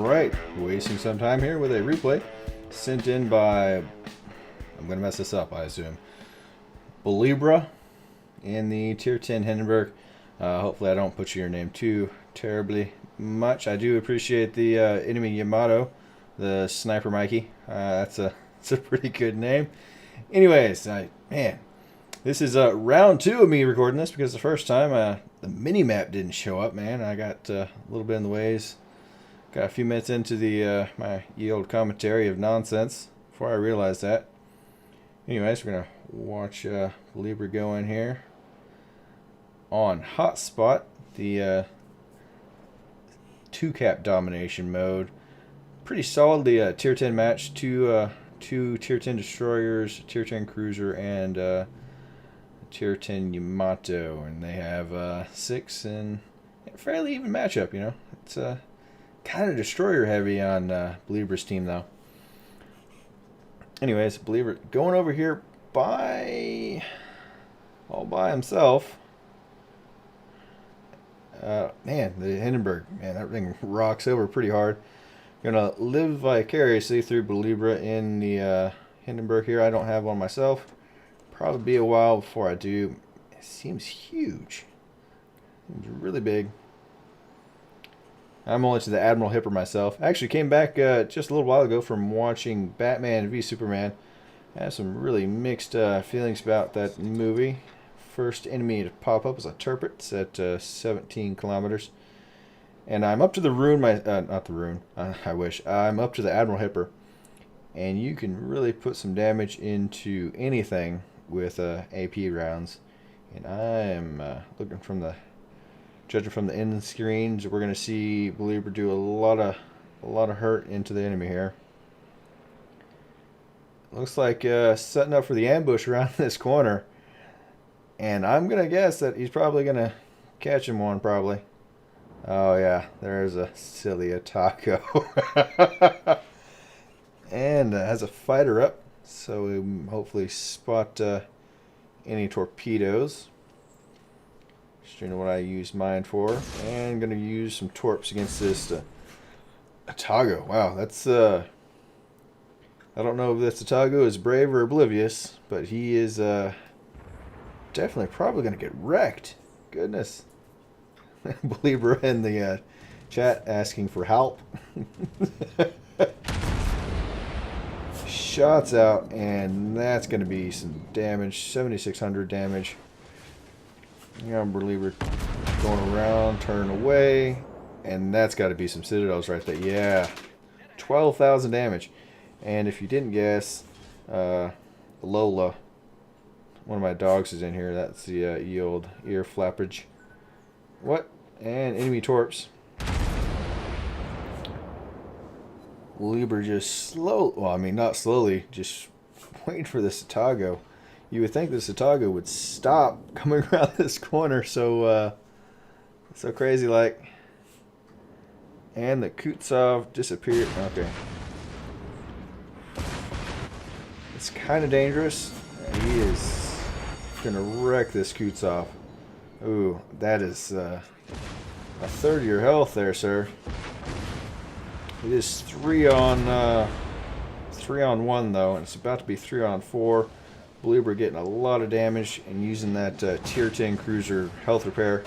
Alright, wasting some time here with a replay sent in by, I'm going to mess this up, I assume, Bhlibra in the Tier 10 Hindenburg. Hopefully I don't butcher your name too terribly much. I do appreciate the enemy Yamato, the Sniper Mikey. It's a pretty good name. Anyways, man, this is round 2 of me recording this because the first time the mini-map didn't show up, man. I got a little bit in the ways. Got a few minutes into the my yield commentary of nonsense before I realized that. Anyways, we're going to watch Bhlibra go in here on Hotspot, the 2-cap domination mode. Pretty solidly Tier 10 match. Two Tier 10 destroyers, Tier 10 cruiser, and Tier 10 Yamato. And they have 6 and a fairly even matchup, you know. It's kind of destroyer heavy on Bhlibра's team, though. Anyways, Bhlibra going over here all by himself. Man, the Hindenburg, man, that thing rocks over pretty hard. Gonna live vicariously through Bhlibra in the Hindenburg here. I don't have one myself. Probably be a while before I do. It seems huge. It's really big. I'm only to the Admiral Hipper myself. I actually came back just a little while ago from watching Batman v Superman. I have some really mixed feelings about that movie. First enemy to pop up is a Turpitz at 17 kilometers. And I'm up to the Rune, not the Rune, I wish. I'm up to the Admiral Hipper. And you can really put some damage into anything with AP rounds. And I am looking from the... Judging from the end screens, we're going to see Bhlibra do a lot of hurt into the enemy here. Looks like setting up for the ambush around this corner. And I'm going to guess that he's probably going to catch him one, probably. Oh, yeah, there's a silly Ataco. And has a fighter up, so we hopefully spot any torpedoes. Just you know what I use mine for, and gonna use some torps against this Atago. Wow, that's I don't know if this Atago is brave or oblivious, but he is definitely probably gonna get wrecked. Goodness, Bhlibra in the chat asking for help. Shots out, and that's gonna be some damage. 7,600 damage. Yeah, Bhlibra going around, turn away, and that's got to be some citadels right there. Yeah, 12,000 damage. And if you didn't guess, Lola, one of my dogs is in here. That's the old ear flappage. What? And enemy torps. Bhlibra just well, I mean, not slowly, just waiting for this Atago. You would think the Atago would stop coming around this corner so crazy like. And the Kutsov disappeared. Okay. It's kind of dangerous. He is going to wreck this Kutsov. Ooh, that is a third of your health there, sir. It is 3 on 1 though, and it's about to be 3 on 4. Bhlibra getting a lot of damage and using that Tier 10 cruiser health repair.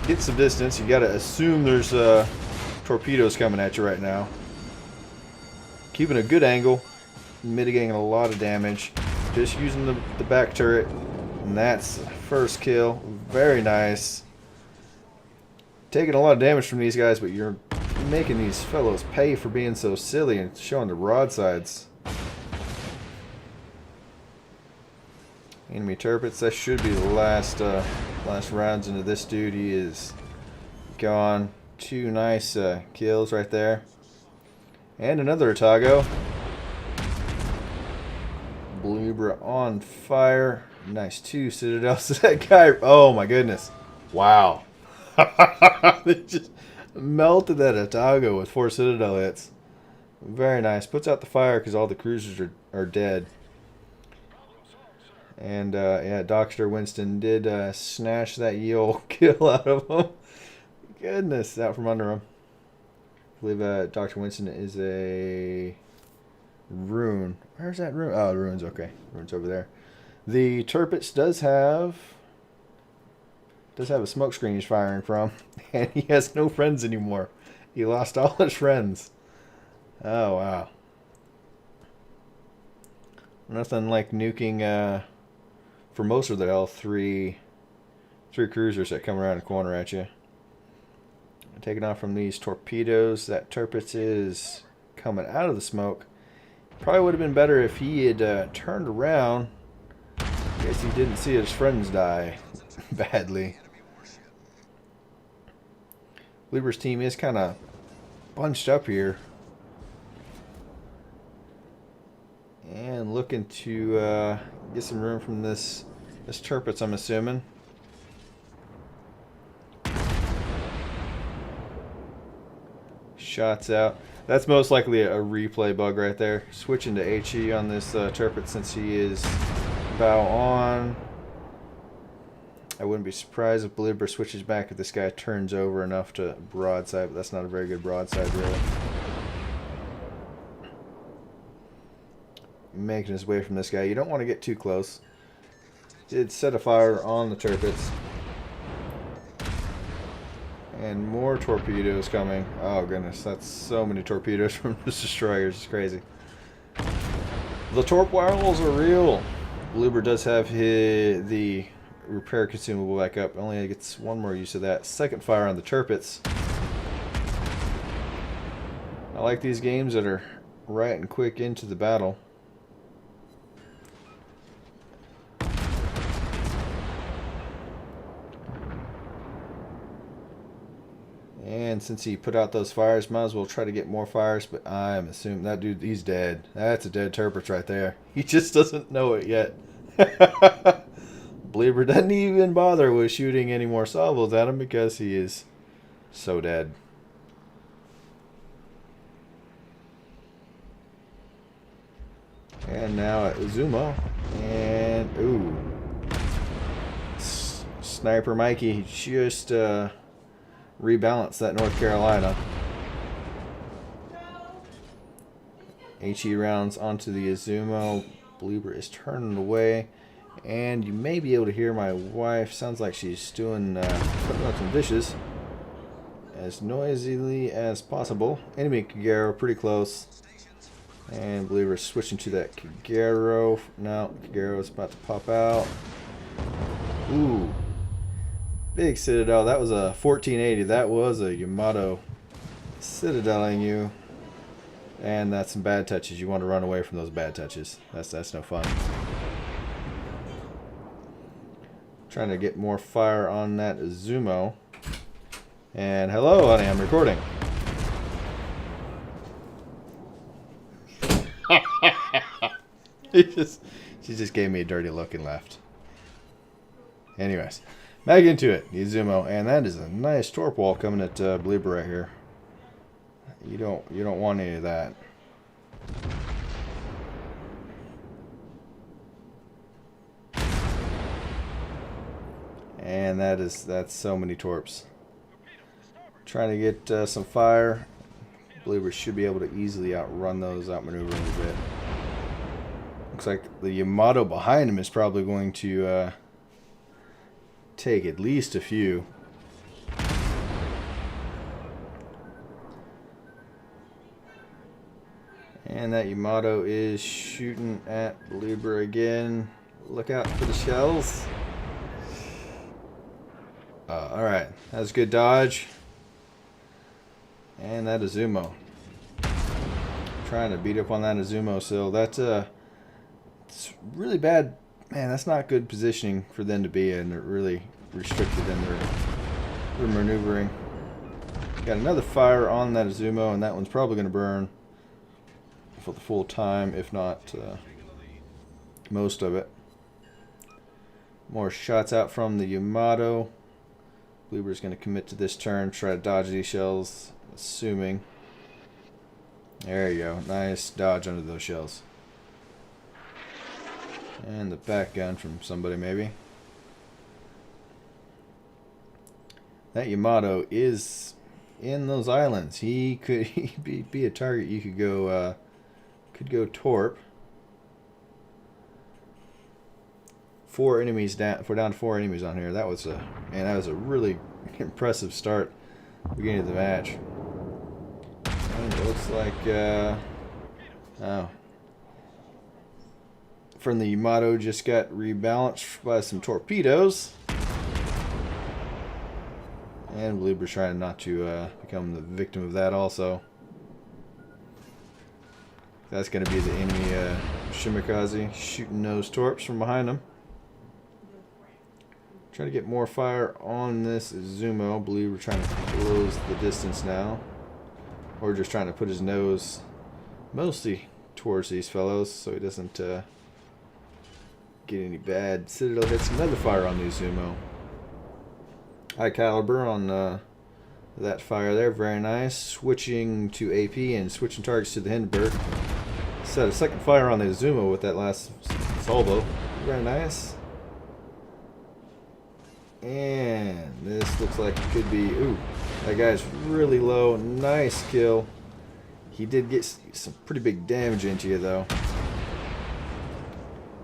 Get some distance. You got to assume there's torpedoes coming at you right now. Keeping a good angle, mitigating a lot of damage. Just using the back turret, and that's first kill. Very nice. Taking a lot of damage from these guys, but you're making these fellows pay for being so silly and showing the broadsides. Enemy Turpitz, that should be the last rounds into this dude. He is gone. 2 nice kills right there. And another Atago. Bhlibra on fire. Nice 2 citadels. That guy, oh my goodness. Wow. They just melted that Atago with 4 citadel hits. Very nice. Puts out the fire because all the cruisers are dead. And yeah, Dr. Winston did snatch that ye old kill out of him. Goodness, out from under him. believe Dr. Winston is a rune. Where's that rune? Oh, the rune's okay. Rune's over there. The Turpitz does have a smoke screen he's firing from, and he has no friends anymore. He lost all his friends. Oh wow. Nothing like nuking for most of the health three cruisers that come around the corner at you. Taking off from these torpedoes. That Turpitz is coming out of the smoke. Probably would have been better if he had turned around. I guess he didn't see his friends die badly. Bhliebra's team is kind of bunched up here. And looking to get some room from this Turpitz, I'm assuming. Shots out. That's most likely a replay bug right there. Switching to HE on this Turpitz since he is bow on. I wouldn't be surprised if Bhlibra switches back if this guy turns over enough to broadside, but that's not a very good broadside really. Making his way from this guy. You don't want to get too close. Did set a fire on the Turpitz. And more torpedoes coming. Oh goodness, that's so many torpedoes from this destroyers. It's crazy. The torp wirels are real. Bhlibra does have the repair consumable back up. Only gets one more use of that. Second fire on the Turpitz. I like these games that are right and quick into the battle. And since he put out those fires, might as well try to get more fires, but I'm assuming that dude, he's dead. That's a dead Turpitz right there. He just doesn't know it yet. Bhlibra doesn't even bother with shooting any more salvos at him because he is so dead. And now at Izumo. And, ooh. Sniper Mikey just rebalance that North Carolina. HE rounds onto the Izumo. Bhlibra is turning away. And you may be able to hear my wife. Sounds like she's doing putting on some dishes. As noisily as possible. Enemy Kagero pretty close. And Bhlibra switching to that Kagero. Now Kagero's about to pop out. Ooh. Big Citadel. That was a 1480. That was a Yamato Citadeling you. And that's some bad touches. You want to run away from those bad touches. That's no fun. Trying to get more fire on that Izumo. And hello, honey, I'm recording. She just gave me a dirty look and left. Anyways. Back into it, Izumo, and that is a nice torp wall coming at Bhlibra right here. You don't want any of that. And that's so many torps. Trying to get some fire. Bhlibra should be able to easily outrun those, outmaneuver a little bit. Looks like the Yamato behind him is probably going to take at least a few. And that Yamato is shooting at Bhlibra again. Look out for the shells. Alright, that was a good dodge. And that Izumo. Trying to beat up on that Izumo, so that's it's really bad. Man, that's not good positioning for them to be in. They're really restricted in their maneuvering. Got another fire on that Izumo, and that one's probably going to burn for the full time, if not most of it. More shots out from the Yamato. Bhliebra's going to commit to this turn, try to dodge these shells, assuming. There you go. Nice dodge under those shells. And the back gun from somebody, maybe. That Yamato is in those islands. He could be a target. You could go torp. 4 enemies down. We're down to 4 enemies on here. That was a really impressive start. Beginning of the match. And it looks like oh, from the Yamato just got rebalanced by some torpedoes. And Bhlibra trying not to become the victim of that also. That's going to be the enemy Shimakaze shooting those torps from behind them. Trying to get more fire on this Izumo. Bhlibra trying to close the distance now. Or just trying to put his nose mostly towards these fellows so he doesn't get any bad citadel hits. Another fire on the Izumo. High caliber on that fire there. Very nice. Switching to AP and switching targets to the Hindenburg. Set a second fire on the Izumo with that last salvo. Very nice. And this looks like it could be... Ooh, that guy's really low. Nice kill. He did get some pretty big damage into you, though.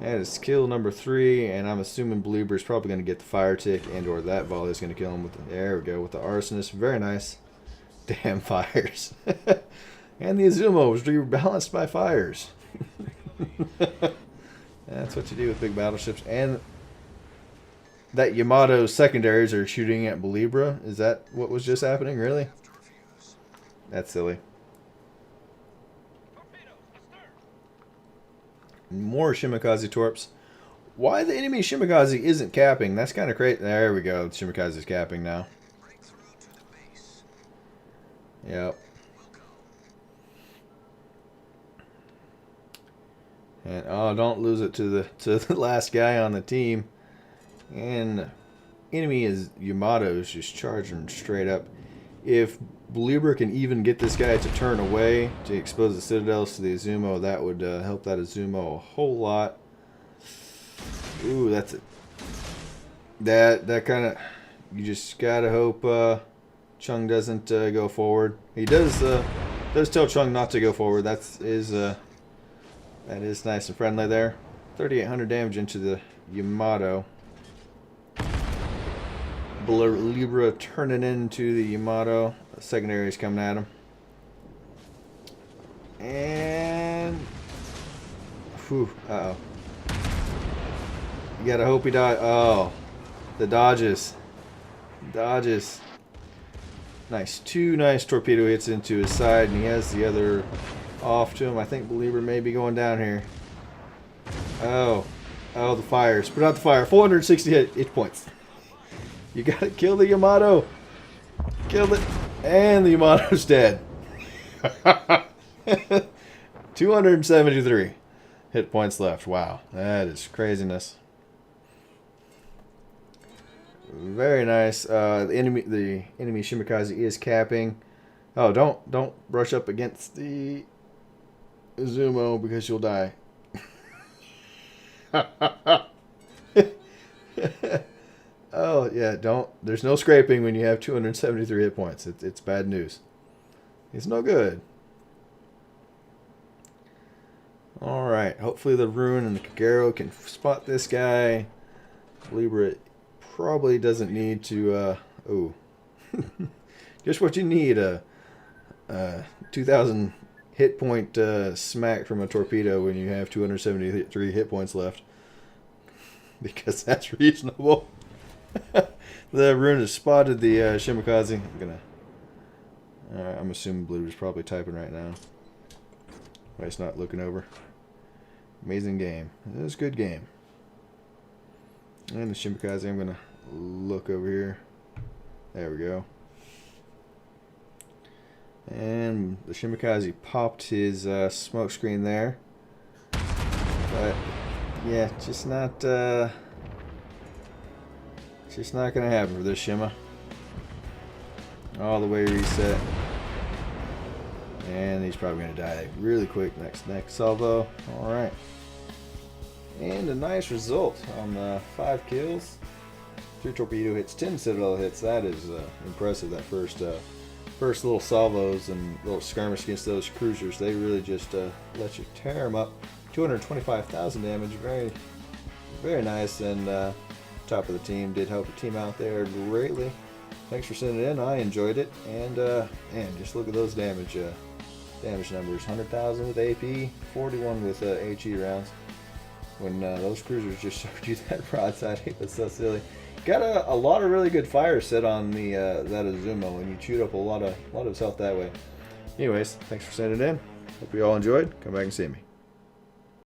That is kill number 3, and I'm assuming Bhlibra is probably going to get the fire tick, and/or that volley is going to kill him with the... There we go, with the arsonist. Very nice. Damn fires. And the Izumo was rebalanced by fires. That's what you do with big battleships. And... that Yamato secondaries are shooting at Bhlibra. Is that what was just happening? Really? That's silly. More Shimakaze torps. Why the enemy Shimakaze isn't capping? That's kind of crazy. There we go. Shimakaze is capping now. Yep. And oh, don't lose it to the last guy on the team. And enemy is Yamato is just charging straight up. If Bhlibra can even get this guy to turn away to expose the citadels to the Izumo, that would help that Izumo a whole lot. Ooh, that's it. That kind of, you just gotta hope Chung doesn't go forward. He does tell Chung not to go forward. That is nice and friendly there. 3,800 damage into the Yamato. Bhlibra turning into the Yamato. The secondary is coming at him. And... whew, uh-oh. You gotta hope he dies. Oh. The dodges. Dodges. Nice. 2 nice torpedo hits into his side, and he has the other off to him. I think Bhlibra may be going down here. Oh. Oh, the fires. Put out the fire. 460 hit points. You gotta kill the Yamato. Killed it. And the Yamato's dead. 273 hit points left. Wow. That is craziness. Very nice. The enemy Shimakaze is capping. Oh, don't brush up against the Izumo because you'll die. Oh, yeah, don't. There's no scraping when you have 273 hit points. It's bad news. It's no good. Alright, hopefully the Rune and the Kagero can spot this guy. Bhlibra probably doesn't need to, oh. Just what you need, 2,000 hit point smack from a torpedo when you have 273 hit points left. Because that's reasonable. The Rune has spotted the Shimakaze. I'm assuming Blue is probably typing right now. But he's not looking over. Amazing game. It was a good game. And the Shimakaze, I'm gonna look over here. There we go. And the Shimakaze popped his smoke screen there. But yeah, just not gonna happen for this Shima. All the way reset. And he's probably gonna die really quick next salvo. Alright. And a nice result on 5 kills. 3 torpedo hits, 10 citadel hits. That is impressive, that first first little salvos and little skirmish against those cruisers, they really just let you tear them up. 225,000 damage, very, very nice, and top of the team. Did help the team out there greatly. Thanks for sending it in. I enjoyed it, and man, just look at those damage numbers. 100,000 with AP, 41 with HE rounds. When those cruisers just showed you that broadside, it was so silly. Got a lot of really good fire set on the that Izumo, and you chewed up a lot of his health that way. Anyways, thanks for sending it in. Hope you all enjoyed. Come back and see me.